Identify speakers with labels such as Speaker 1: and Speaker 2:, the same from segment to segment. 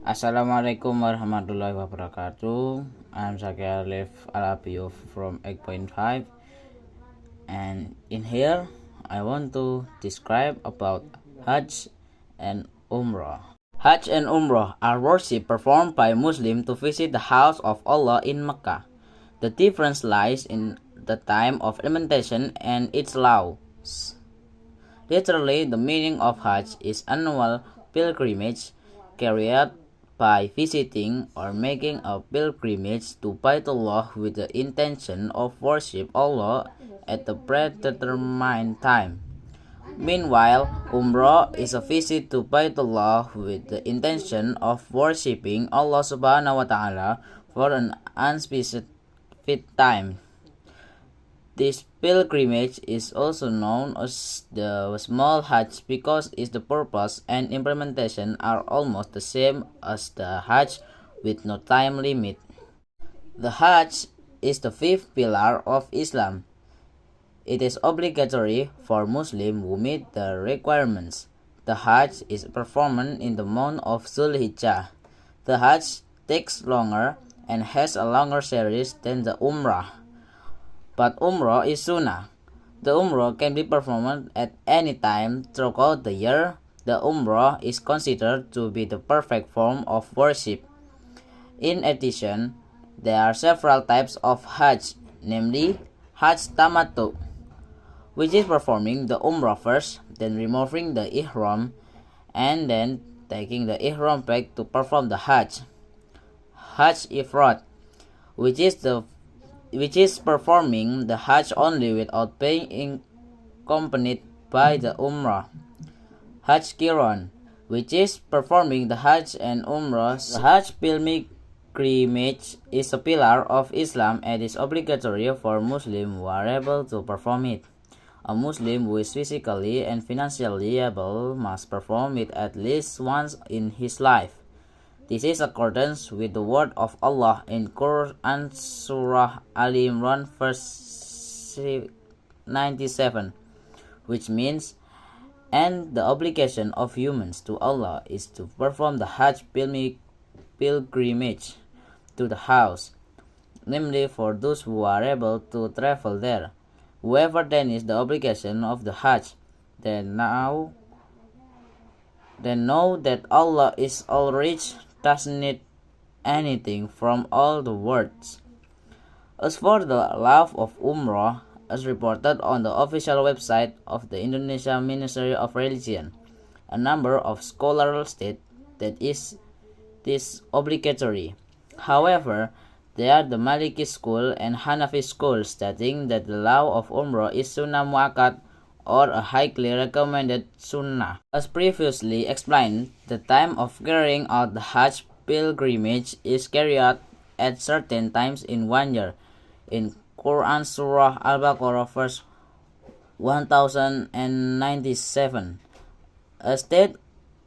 Speaker 1: Assalamualaikum warahmatullahi wabarakatuh. I'm Zaki Alif Alapio from 8.5, and in here I want to describe about Hajj and Umrah. Hajj and Umrah are worship performed by Muslims to visit the house of Allah in Mecca. The difference lies in the time of implementation and its laws. Literally, the meaning of Hajj is annual pilgrimage carried by visiting or making a pilgrimage to Baitullah with the intention of worship Allah at a predetermined time. Meanwhile, Umrah is a visit to Baitullah with the intention of worshipping Allah subhanahu wa ta'ala for an unspecified time. This pilgrimage is also known as the small Hajj because its purpose and implementation are almost the same as the Hajj with no time limit. The Hajj is the fifth pillar of Islam. It is obligatory for Muslims who meet the requirements. The Hajj is performed in the month of Zulhijjah. The Hajj takes longer and has a longer series than the Umrah. But Umrah is Sunnah. The Umrah can be performed at any time throughout the year. The Umrah is considered to be the perfect form of worship. In addition, there are several types of Hajj, namely Hajj Tamattu, which is performing the Umrah first, then removing the Ihram, and then taking the Ihram back to perform the Hajj. Hajj Ifrad, which is performing the Hajj only without being accompanied by the Umrah. Hajj Qiran, which is performing the Hajj and Umrah. The Hajj pilgrimage is a pillar of Islam and is obligatory for Muslims who are able to perform it. A Muslim who is physically and financially able must perform it at least once in his life. This is accordance with the word of Allah in Quran Surah Ali Imran verse 97, which means, and the obligation of humans to Allah is to perform the Hajj pilgrimage to the house, namely for those who are able to travel there. Whoever then is the obligation of the Hajj, then know that Allah is all rich, doesn't need anything from all the words. As for the love of Umrah, as reported on the official website of the Indonesia Ministry of Religion, a number of scholars state that it is obligatory. However, there are the Maliki school and Hanafi school stating that the law of Umrah is Sunnah Muakkad, or a highly recommended sunnah. As previously explained, the time of carrying out the Hajj pilgrimage is carried out at certain times in 1 year. In Quran Surah Al-Baqarah verse 1097, as stated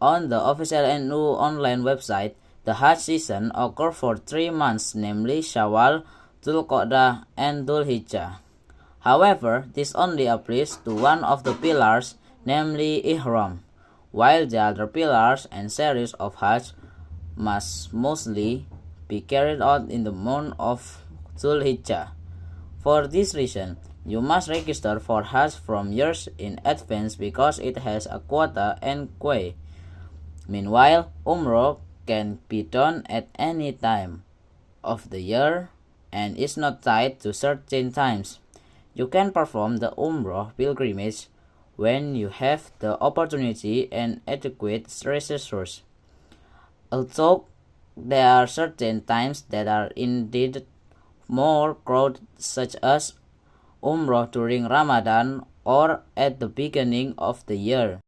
Speaker 1: on the official NU online website, the Hajj season occurs for 3 months, namely Shawwal, Dzulqa'dah, and Dzulhijjah. However, this only applies to one of the pillars, namely Ihram, while the other pillars and series of Hajj must mostly be carried out in the month of Zulhijjah. For this reason, you must register for Hajj from years in advance because it has a quota and quay. Meanwhile, Umrah can be done at any time of the year and is not tied to certain times. You can perform the Umrah pilgrimage when you have the opportunity and adequate resources. Although there are certain times that are indeed more crowded, such as Umrah during Ramadan or at the beginning of the year.